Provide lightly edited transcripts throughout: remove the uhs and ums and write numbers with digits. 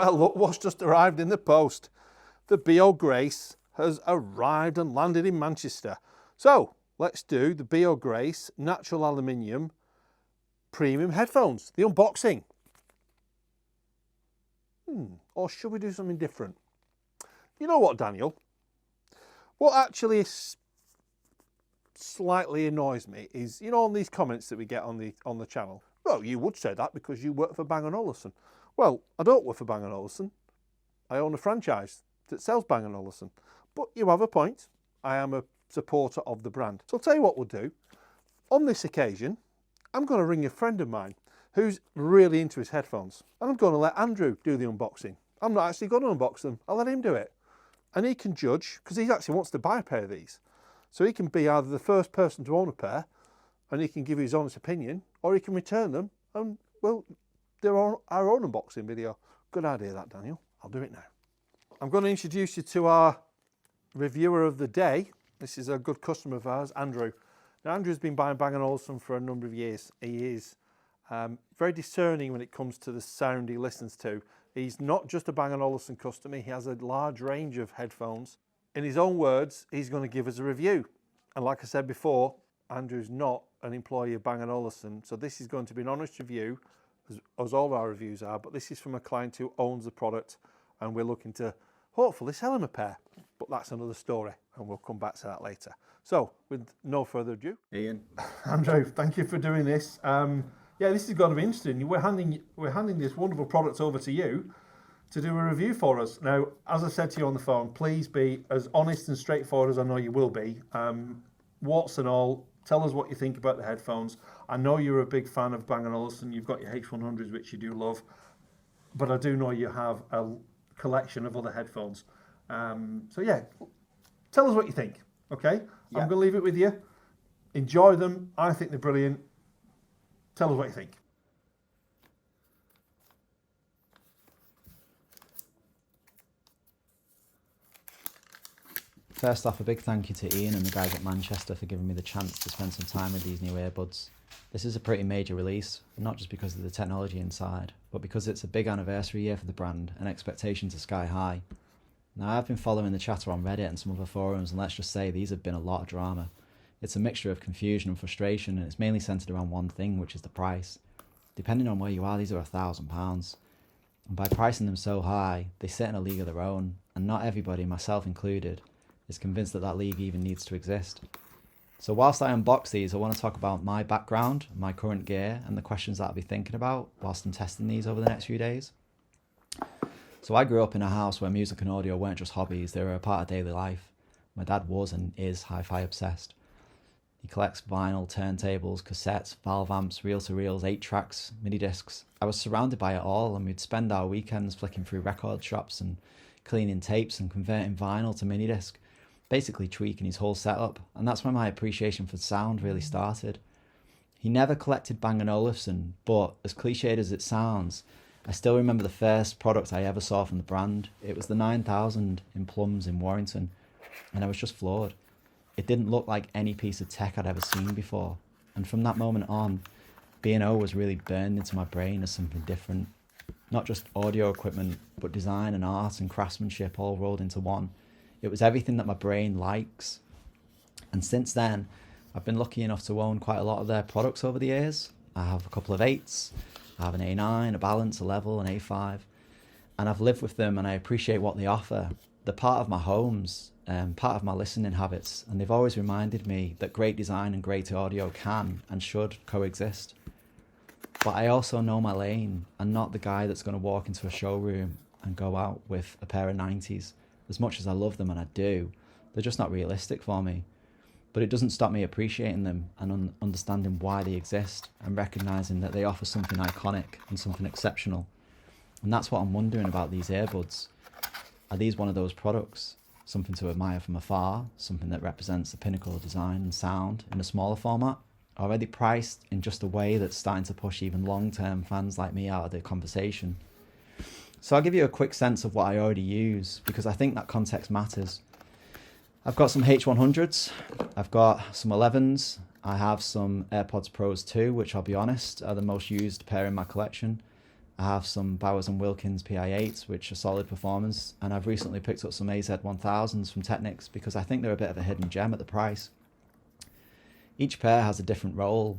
Well, look what's just arrived in the post. The Beo Grace has arrived and landed in Manchester. So let's do the Beo Grace natural aluminium premium headphones, the unboxing. Or should we do something different? You know what, Daniel? What actually slightly annoys me is, you know, on these comments that we get on the channel. Well, you would say that because you work for Bang and Olufsen. Well, I don't work for Bang and Olufsen. I own a franchise that sells Bang and Olufsen. But you have a point. I am a supporter of the brand. So I'll tell you what we'll do. On this occasion, I'm going to ring a friend of mine who's really into his headphones. And I'm going to let Andrew do the unboxing. I'm not actually going to unbox them. I'll let him do it. And he can judge, because he actually wants to buy a pair of these. So he can be either the first person to own a pair, and he can give his honest opinion, or he can return them, and, well, they're on our own unboxing video. Good idea that, Daniel. I'll do it now. I'm going to introduce you to our reviewer of the day. This is a good customer of ours, Andrew. Now, Andrew's been buying Bang & Olufsen for a number of years. He is very discerning when it comes to the sound he listens to. He's not just a Bang & Olufsen customer, he has a large range of headphones. In his own words, he's going to give us a review. And like I said before, Andrew's not an employee of Bang & Olufsen, so this is going to be an honest review, as all our reviews are, but this is from a client who owns the product, and we're looking to hopefully sell him a pair. But that's another story, and we'll come back to that later. So, with no further ado, Ian. Andrew, thank you for doing this. Yeah, this is going to be interesting. We're handing this wonderful product over to you to do a review for us. Now, as I said to you on the phone, please be as honest and straightforward as I know you will be. Warts and all, tell us what you think about the headphones. I know you're a big fan of Bang & Olufsen. You've got your H100s, which you do love. But I do know you have a collection of other headphones. So yeah, tell us what you think, okay? Yeah. I'm going to leave it with you. Enjoy them. I think they're brilliant. Tell us what you think. First off, a big thank you to Ian and the guys at Manchester for giving me the chance to spend some time with these new earbuds. This is a pretty major release, not just because of the technology inside, but because it's a big anniversary year for the brand and expectations are sky high. Now, I've been following the chatter on Reddit and some other forums, and let's just say these have been a lot of drama. It's a mixture of confusion and frustration, and it's mainly centred around one thing, which is the price. Depending on where you are, these are £1,000. And by pricing them so high, they sit in a league of their own, and not everybody, myself included, is convinced that that league even needs to exist. So whilst I unbox these, I want to talk about my background, my current gear, and the questions that I'll be thinking about whilst I'm testing these over the next few days. So I grew up in a house where music and audio weren't just hobbies, they were a part of daily life. My dad was and is hi-fi obsessed. He collects vinyl, turntables, cassettes, valve amps, reel-to-reels, 8-tracks, mini discs. I was surrounded by it all, and we'd spend our weekends flicking through record shops and cleaning tapes and converting vinyl to mini disc, basically tweaking his whole setup, and that's when my appreciation for sound really started. He never collected Bang & Olufsen, but as cliched as it sounds, I still remember the first product I ever saw from the brand. It was the 9000 in Plums in Warrington, and I was just floored. It didn't look like any piece of tech I'd ever seen before, and from that moment on, B&O was really burned into my brain as something different. Not just audio equipment, but design and art and craftsmanship all rolled into one. It was everything that my brain likes. And since then, I've been lucky enough to own quite a lot of their products over the years. I have a couple of 8s, I have an A9, a Balance, a Level, an A5, and I've lived with them and I appreciate what they offer. They're part of my homes, part of my listening habits, and they've always reminded me that great design and great audio can and should coexist. But I also know my lane. I'm not the guy that's going to walk into a showroom and go out with a pair of 90s. As much as I love them, and I do, they're just not realistic for me. But it doesn't stop me appreciating them and understanding why they exist and recognising that they offer something iconic and something exceptional. And that's what I'm wondering about these earbuds. Are these one of those products? Something to admire from afar, something that represents the pinnacle of design and sound in a smaller format? Or are they priced in just a way that's starting to push even long-term fans like me out of the conversation? So I'll give you a quick sense of what I already use, because I think that context matters. I've got some H100s, I've got some 11s, I have some AirPods Pros too, which I'll be honest, are the most used pair in my collection. I have some Bowers & Wilkins PI8s, which are solid performance, and I've recently picked up some AZ1000s from Technics because I think they're a bit of a hidden gem at the price. Each pair has a different role.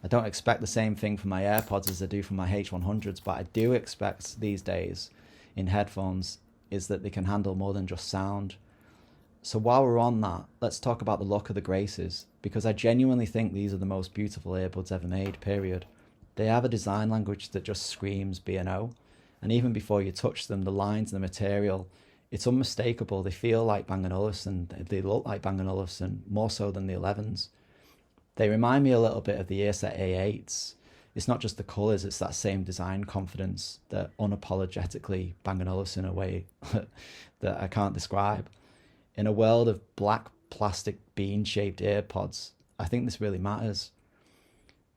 I don't expect the same thing for my AirPods as I do for my H100s, but I do expect these days in headphones is that they can handle more than just sound. So while we're on that, let's talk about the look of the Graces, because I genuinely think these are the most beautiful earbuds ever made, period. They have a design language that just screams B&O, and even before you touch them, the lines and the material, it's unmistakable. They feel like Bang & Olufsen, they look like Bang & Olufsen, more so than the 11s. They remind me a little bit of the Earset A8s. It's not just the colours, it's that same design confidence that unapologetically Bang & Olufsen in a way that I can't describe. In a world of black plastic bean-shaped AirPods, I think this really matters.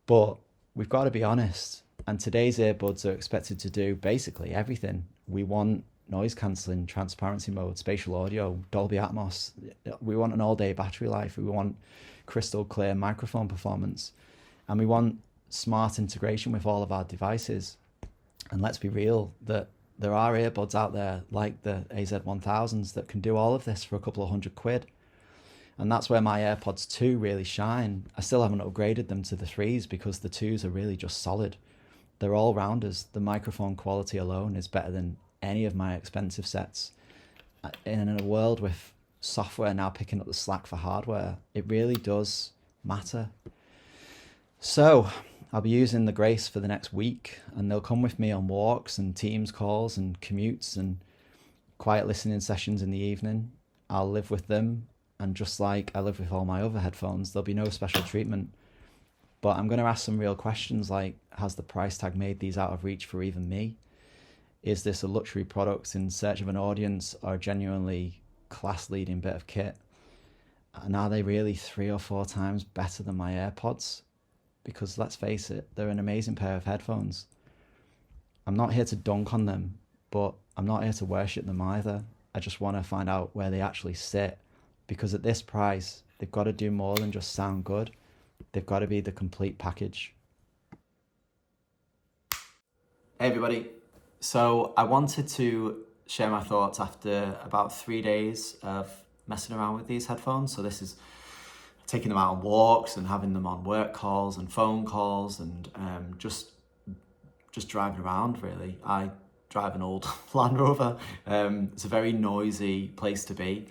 But we've got to be honest, and today's earbuds are expected to do basically everything. We want noise cancelling, transparency mode, spatial audio, Dolby Atmos. We want an all-day battery life. We want crystal clear microphone performance. And we want smart integration with all of our devices. And let's be real, that there are earbuds out there like the AZ1000s that can do all of this for a couple of £100. And that's where my AirPods 2 really shine. I still haven't upgraded them to the 3s because the 2s are really just solid. They're all-rounders. The microphone quality alone is better than any of my expensive sets. In a world with software now picking up the slack for hardware, it really does matter. So I'll be using the Grace for the next week, and they'll come with me on walks and Teams calls and commutes and quiet listening sessions in the evening. I'll live with them, and just like I live with all my other headphones, there'll be no special treatment. But I'm going to ask some real questions like, has the price tag made these out of reach for even me? Is this a luxury product in search of an audience or a genuinely class-leading bit of kit? And are they really 3 or 4 times better than my AirPods? Because let's face it, they're an amazing pair of headphones. I'm not here to dunk on them, but I'm not here to worship them either. I just want to find out where they actually sit, because at this price, they've got to do more than just sound good. They've got to be the complete package. Hey everybody. So I wanted to share my thoughts after about 3 days of messing around with these headphones. So this is taking them out on walks and having them on work calls and phone calls and just driving around really. I drive an old Land Rover. It's a very noisy place to be.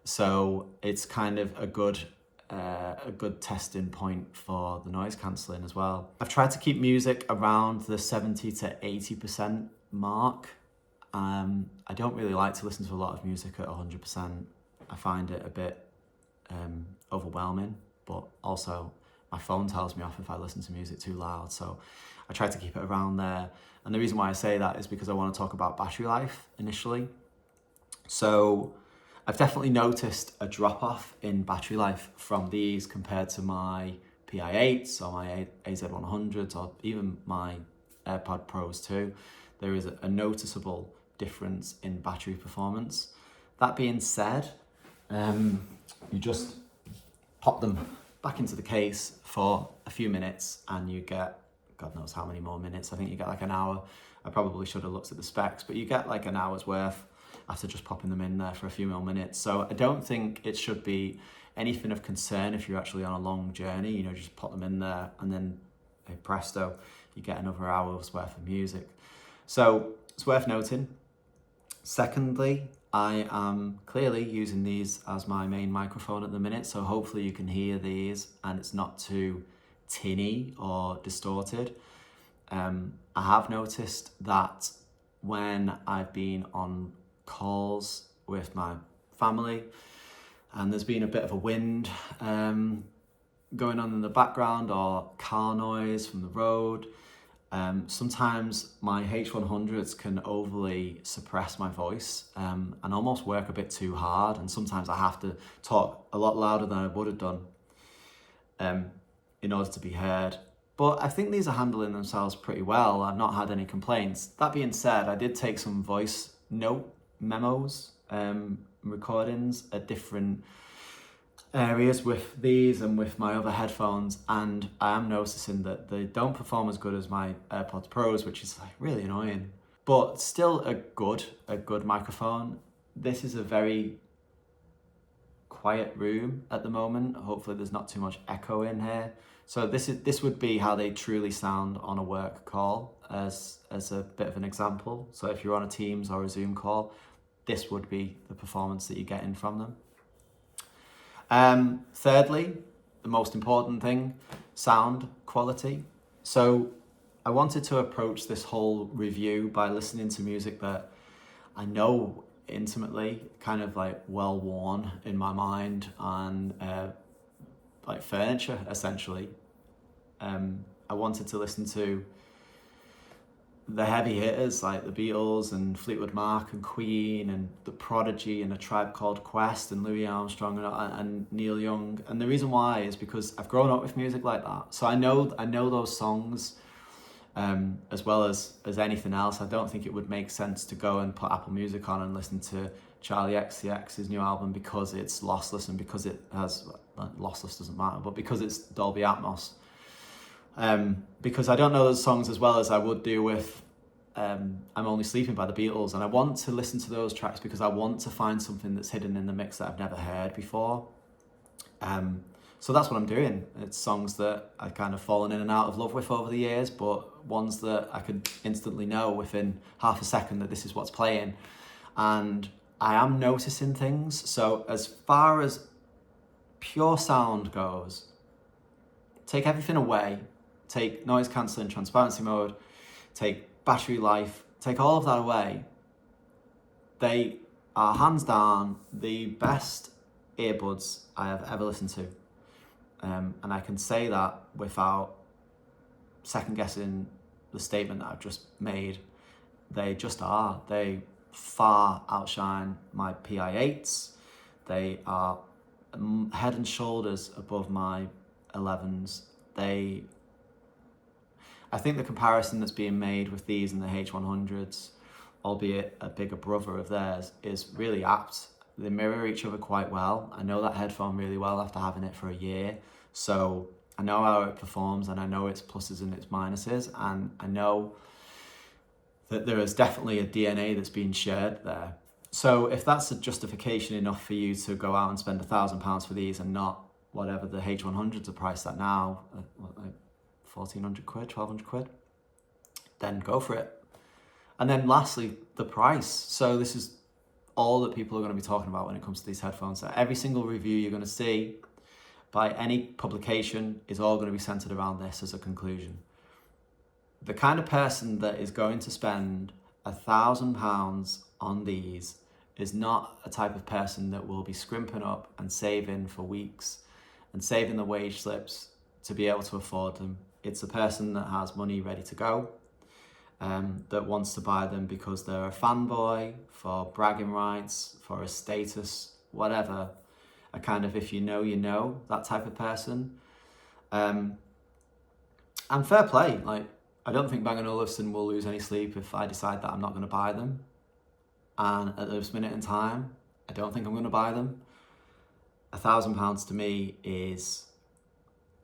So it's kind of a good testing point for the noise cancelling as well. I've tried to keep music around the 70 to 80% mark. I don't really like to listen to a lot of music at 100%. I find it a bit overwhelming, but also my phone tells me off if I listen to music too loud. So I try to keep it around there. And the reason why I say that is because I want to talk about battery life initially. So I've definitely noticed a drop-off in battery life from these compared to my PI8s or my AZ100s or even my AirPod Pros too. There is a noticeable difference in battery performance. That being said, you just pop them back into the case for a few minutes and you get, God knows how many more minutes. I think you get like an hour. I probably should have looked at the specs, but you get like an hour's worth after just popping them in there for a few more minutes. So I don't think it should be anything of concern if you're actually on a long journey. You know, just pop them in there and then, hey, presto, you get another hour's worth of music. So it's worth noting. Secondly, I am clearly using these as my main microphone at the minute, so hopefully you can hear these and it's not too tinny or distorted. I have noticed that when I've been on calls with my family and there's been a bit of a wind going on in the background or car noise from the road, sometimes my H100s can overly suppress my voice and almost work a bit too hard, and sometimes I have to talk a lot louder than I would have done in order to be heard. But I think these are handling themselves pretty well. I've not had any complaints. That being said, I did take some voice note memos, recordings at different areas with these and with my other headphones, and I am noticing that they don't perform as good as my AirPods Pros, which is like really annoying, but still a good microphone. This is a very quiet room at the moment. Hopefully there's not too much echo in here. So this would be how they truly sound on a work call as a bit of an example. So if you're on a Teams or a Zoom call, this would be the performance that you're getting from them. Thirdly, the most important thing, sound quality. So I wanted to approach this whole review by listening to music that I know intimately, kind of like well worn in my mind, and like furniture essentially. I wanted to listen to the heavy hitters like the Beatles and Fleetwood Mac and Queen and The Prodigy and A Tribe Called Quest and Louis Armstrong and Neil Young. And the reason why is because I've grown up with music like that. So I know those songs as well as anything else. I don't think it would make sense to go and put Apple Music on and listen to Charlie XCX's new album because it's lossless and because it has, lossless doesn't matter, but because it's Dolby Atmos. Because I don't know those songs as well as I would do with I'm Only Sleeping by the Beatles, and I want to listen to those tracks because I want to find something that's hidden in the mix that I've never heard before. So that's what I'm doing. It's songs that I've kind of fallen in and out of love with over the years, but ones that I could instantly know within half a second that this is what's playing. And I am noticing things. So as far as pure sound goes, take everything away. Take noise cancelling, transparency mode, take battery life, take all of that away. They are hands down the best earbuds I have ever listened to. And I can say that without second guessing the statement that I've just made. They just are. They far outshine my PI8s. They are head and shoulders above my 11s. I think the comparison that's being made with these and the H100s, albeit a bigger brother of theirs, is really apt. They mirror each other quite well. I know that headphone really well after having it for a year. So I know how it performs and I know its pluses and its minuses. And I know that there is definitely a DNA that's being shared there. So if that's a justification enough for you to go out and spend £1,000 for these and not whatever the H100s are priced at now, like 1,400 quid, 1,200 quid, then go for it. And then lastly, the price. So this is all that people are going to be talking about when it comes to these headphones. So every single review you're going to see by any publication is all going to be centered around this as a conclusion. The kind of person that is going to spend £1,000 on these is not a type of person that will be scrimping up and saving for weeks and saving the wage slips to be able to afford them. It's a person that has money ready to go, that wants to buy them because they're a fanboy, for bragging rights, for a status, whatever. A kind of if you know, you know, that type of person. And fair play, like, I don't think Bang and Olufsen will lose any sleep if I decide that I'm not going to buy them. And at this minute in time, I don't think I'm going to buy them. £1,000 to me is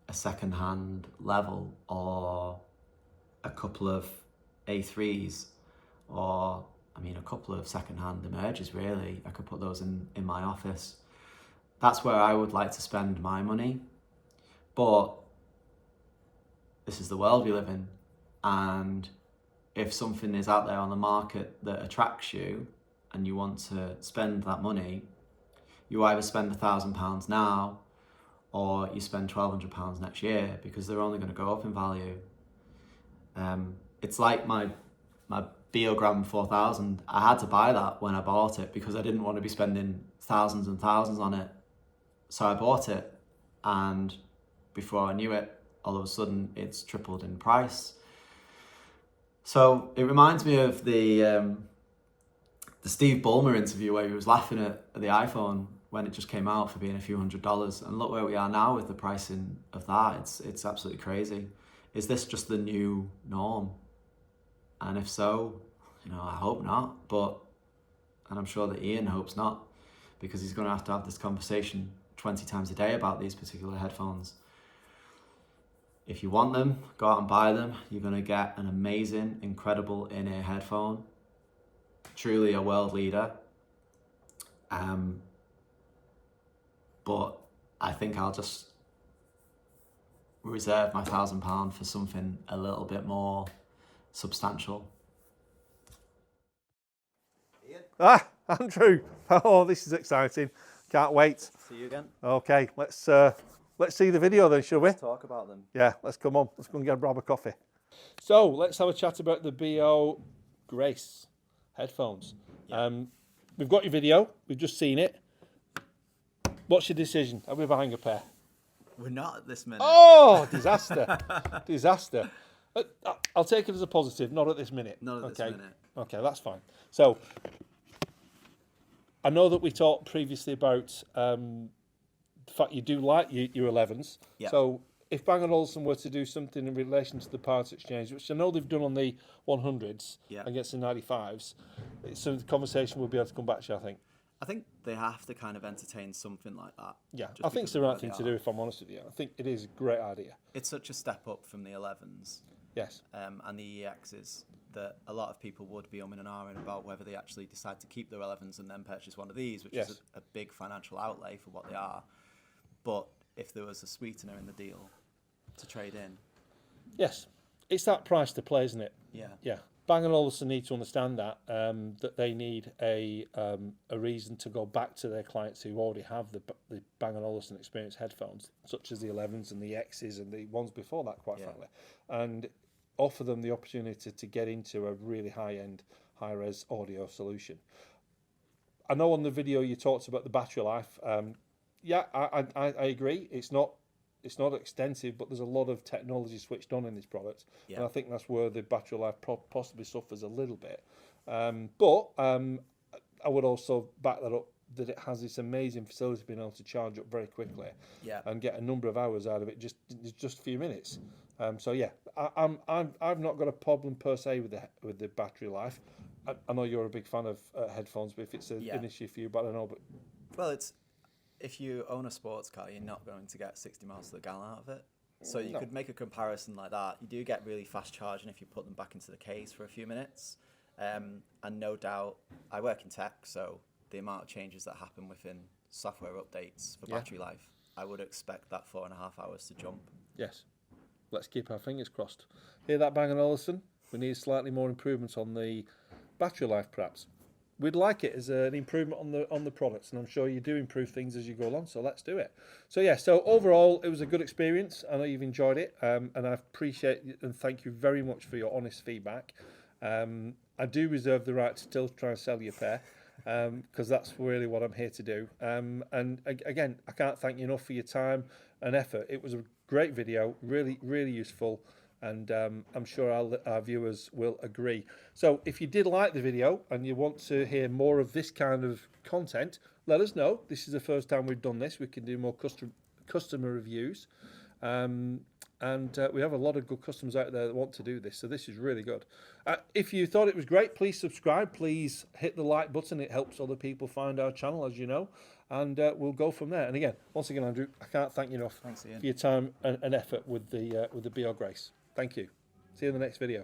a second-hand level, or a couple of A3s, or a couple of second-hand emerges really. I could put those in my office. That's where I would like to spend my money. But this is the world we live in. And if something is out there on the market that attracts you and you want to spend that money, you either spend £1,000 now or you spend £1,200 next year, because they're only going to go up in value. It's like my Beograce 4000. I had to buy that when I bought it because I didn't want to be spending thousands and thousands on it. So I bought it, and before I knew it, all of a sudden it's tripled in price. So it reminds me of the Steve Ballmer interview where he was laughing at the iPhone when it just came out for being a few $100s, and look where we are now with the pricing of that. It's absolutely crazy. Is this just the new norm? And if so, I hope not. And I'm sure that Ian hopes not, because he's going to have this conversation 20 times a day about these particular headphones. If you want them, go out and buy them. You're going to get an amazing, incredible in-ear headphone. Truly a world leader. But I think I'll just reserve my £1,000 for something a little bit more substantial. Ah, Andrew. Oh, this is exciting. Can't wait. See you again. Okay, let's see the video then, shall we? Let's talk about them. Yeah, let's come on. Let's go and grab a coffee. So let's have a chat about the Beo Grace headphones. Yeah. We've got your video. We've just seen it. What's your decision? Are we buying a pair? We're not at this minute. Oh, disaster. Disaster. I'll take it as a positive, not at this minute. Not at this minute. Okay, that's fine. So, I know that we talked previously about the fact you do like your 11s. Yeah. So, if Bang & Olufsen were to do something in relation to the parts exchange, which I know they've done on the 100s against the 95s, some conversation we'll be able to come back to, I think. I think they have to kind of entertain something like that. Yeah, I think it's the right thing to do, if I'm honest with you. I think it is a great idea. It's such a step up from the 11s. Yes. And the EXs that a lot of people would be umming and ahhing about whether they actually decide to keep their 11s and then purchase one of these, which is a big financial outlay for what they are. But if there was a sweetener in the deal to trade in. Yes. It's that price to play, isn't it? Yeah. Yeah. Bang & Olufsen need to understand that they need a reason to go back to their clients who already have the Bang & Olufsen experience headphones, such as the 11s and the X's and the ones before that, quite frankly, and offer them the opportunity to get into a really high-end, high-res audio solution. I know on the video you talked about the battery life. Yeah, I agree. It's not extensive, but there's a lot of technology switched on in this product, and I think that's where the battery life possibly suffers a little bit. But I would also back that up that it has this amazing facility being able to charge up very quickly, and get a number of hours out of it just a few minutes. So yeah, I've not got a problem per se with the battery life. I know you're a big fan of headphones, but if it's an issue for you, but I don't know. But well, if you own a sports car, you're not going to get 60 miles to the gallon out of it. So you could make a comparison like that. You do get really fast charging if you put them back into the case for a few minutes. And no doubt, I work in tech, so the amount of changes that happen within software updates for battery life, I would expect that 4.5 hours to jump. Yes. Let's keep our fingers crossed. Hear that, Bang & Olufsen? We need slightly more improvements on the battery life, perhaps. We'd like it as an improvement on the products, and I'm sure you do improve things as you go along, so let's do it. So yeah, so overall, it was a good experience. I know you've enjoyed it, and I appreciate and thank you very much for your honest feedback. I do reserve the right to still try and sell you a pair, because that's really what I'm here to do. And again, I can't thank you enough for your time and effort. It was a great video, really, really useful. And I'm sure our viewers will agree. So if you did like the video and you want to hear more of this kind of content, let us know. This is the first time we've done this. We can do more customer reviews. And we have a lot of good customers out there that want to do this. So this is really good. If you thought it was great, please subscribe. Please hit the like button. It helps other people find our channel, as you know. And we'll go from there. And again, once again, Andrew, I can't thank you enough for your time and effort with the Beo Grace. Thank you. See you in the next video.